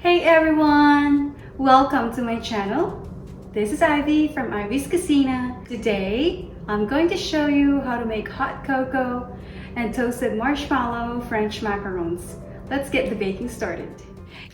Hey everyone! Welcome to my channel. This is Ivy from Ivy's Casina. Today, I'm going to show you how to make hot cocoa and toasted marshmallow French macarons. Let's get the baking started.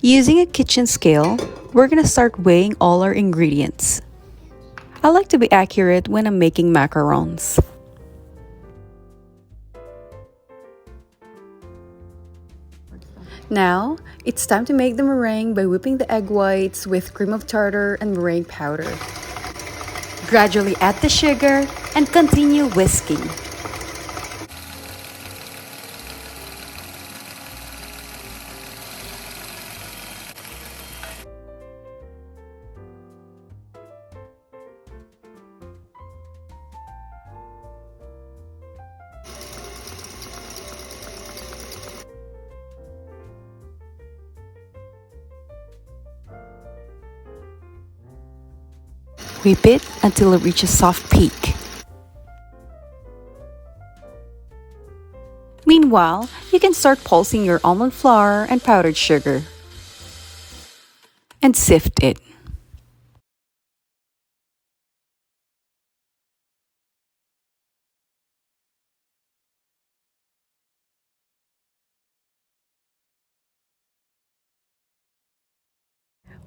Using a kitchen scale, we're gonna start weighing all our ingredients. I like to be accurate when I'm making macarons. Now, it's time to make the meringue by whipping the egg whites with cream of tartar and meringue powder. Gradually add the sugar and continue whisking. Whip it until it reaches soft peak. Meanwhile, you can start pulsing your almond flour and powdered sugar. And sift it.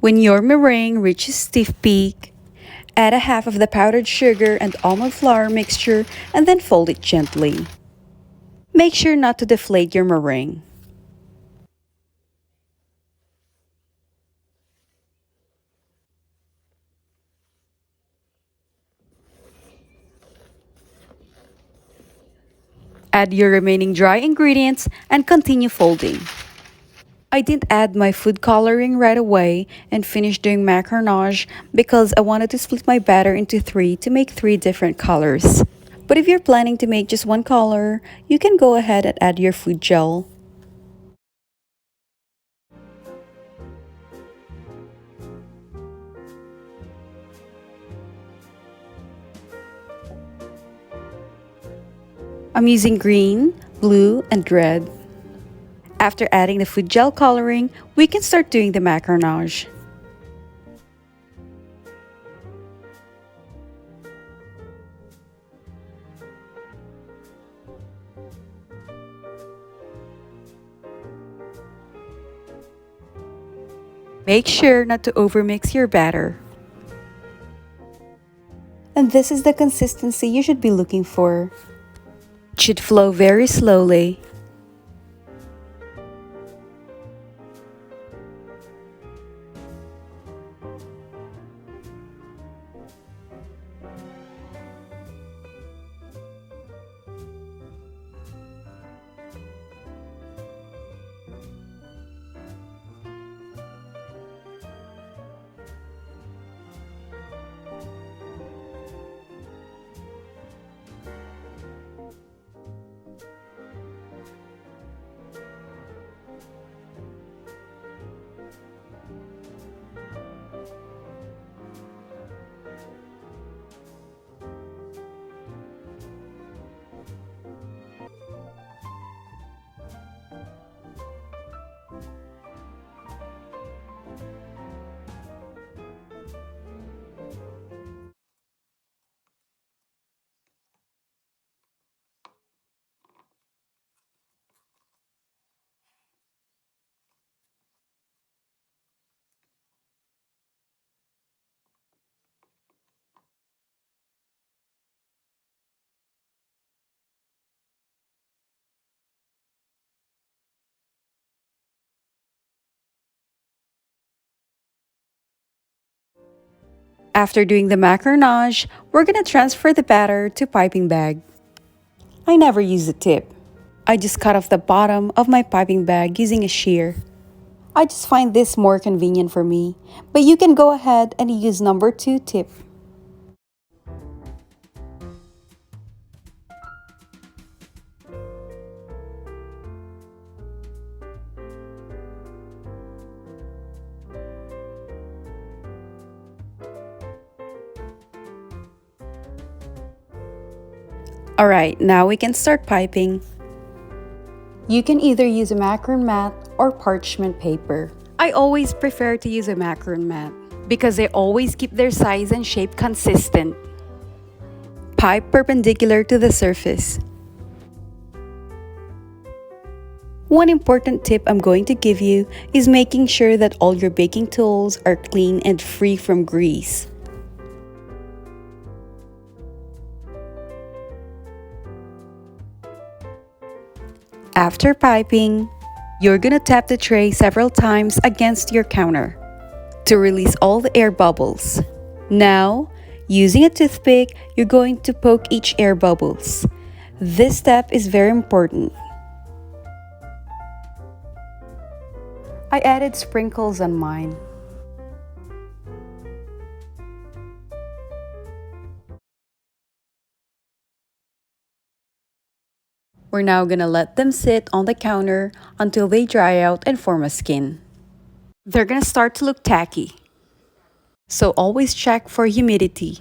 When your meringue reaches stiff peak, add a half of the powdered sugar and almond flour mixture and then fold it gently. Make sure not to deflate your meringue. Add your remaining dry ingredients and continue folding. I didn't add my food coloring right away and finish doing macaronage because I wanted to split my batter into three to make three different colors. But if you're planning to make just one color, you can go ahead and add your food gel. I'm using green, blue, and red. After adding the food gel coloring, we can start doing the macaronage. Make sure not to overmix your batter. And this is the consistency you should be looking for. It should flow very slowly. After doing the macaronage, we're gonna transfer the batter to piping bag. I never use a tip. I just cut off the bottom of my piping bag using a shear. I just find this more convenient for me, but you can go ahead and use number 2 tip. Alright, now we can start piping. You can either use a Macaron mat or parchment paper. I always prefer to use a Macaron Mat because they always keep their size and shape consistent. Pipe perpendicular to the surface. One important tip I'm going to give you is making sure that all your baking tools are clean and free from grease. After piping, you're gonna tap the tray several times against your counter to release all the air bubbles. Now, using a toothpick, you're going to poke each air bubbles. This step is very important. I added sprinkles on mine. We're now gonna let them sit on the counter until they dry out and form a skin. They're gonna start to look tacky, so always check for humidity.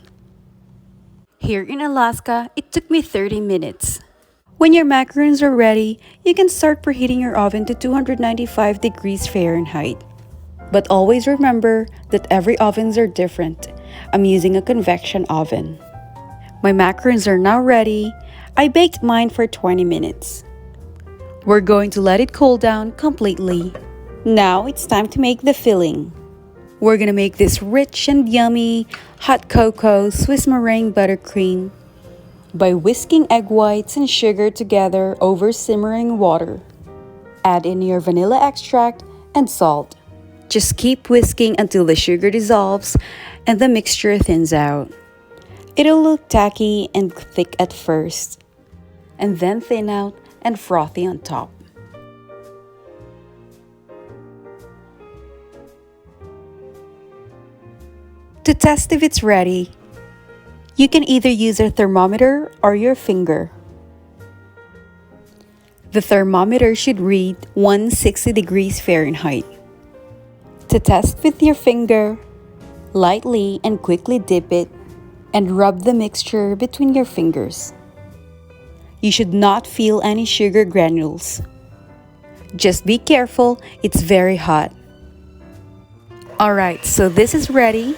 Here in Alaska, it took me 30 minutes. When your macarons are ready, you can start preheating your oven to 295 degrees Fahrenheit. But always remember that every ovens are different. I'm using a convection oven. My macarons are now ready. I baked mine for 20 minutes. We're going to let it cool down completely. Now it's time to make the filling. We're gonna make this rich and yummy hot cocoa Swiss meringue buttercream by whisking egg whites and sugar together over simmering water. Add in your vanilla extract and salt. Just keep whisking until the sugar dissolves and the mixture thins out. It'll look tacky and thick at first, and then thin out and frothy on top. To test if it's ready, you can either use a thermometer or your finger. The thermometer should read 160 degrees Fahrenheit. To test with your finger, lightly and quickly dip it and rub the mixture between your fingers. You should not feel any sugar granules. Just be careful, it's very hot. Alright, so this is ready.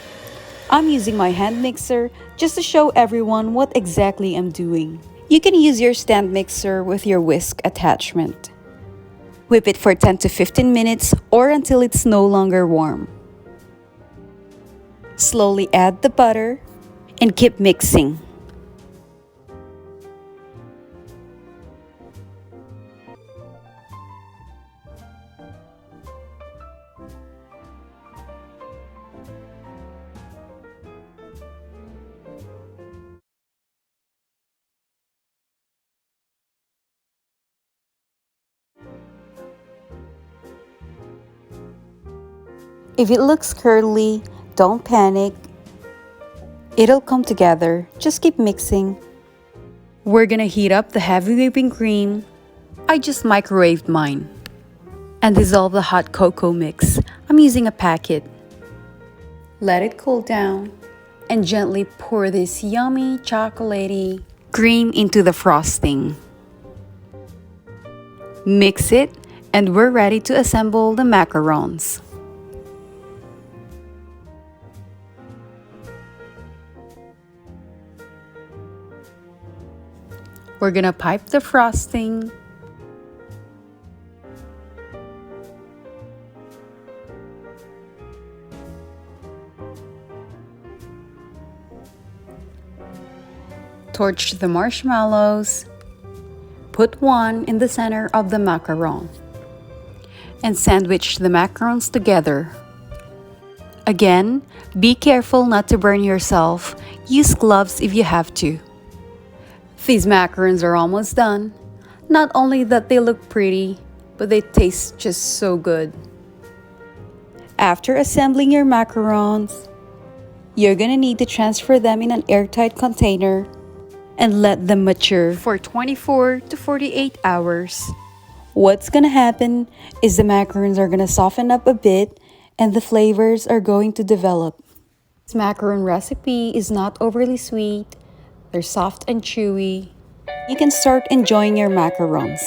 I'm using my hand mixer just to show everyone what exactly I'm doing. You can use your stand mixer with your whisk attachment. Whip it for 10 to 15 minutes or until it's no longer warm. Slowly add the butter and keep mixing. If it looks curly, don't panic. It'll come together. Just keep mixing. We're gonna heat up the heavy whipping cream. I just microwaved mine. And dissolve the hot cocoa mix. I'm using a packet. Let it cool down and gently pour this yummy chocolatey cream into the frosting. Mix it and we're ready to assemble the macarons. We're gonna pipe the frosting. Torch the marshmallows. Put one in the center of the macaron. And sandwich the macarons together. Again, be careful not to burn yourself. Use gloves if you have to. These macarons are almost done. Not only that they look pretty, but they taste just so good. After assembling your macarons, you're gonna need to transfer them in an airtight container and let them mature for 24 to 48 hours. What's gonna happen is the macarons are gonna soften up a bit and the flavors are going to develop. This macaron recipe is not overly sweet. They're soft and chewy. You can start enjoying your macarons.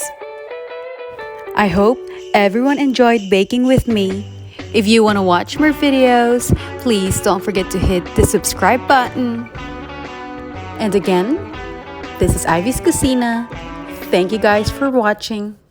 I hope everyone enjoyed baking with me. If you want to watch more videos, please don't forget to hit the subscribe button. And again, this is Ivy's Cucina. Thank you guys for watching.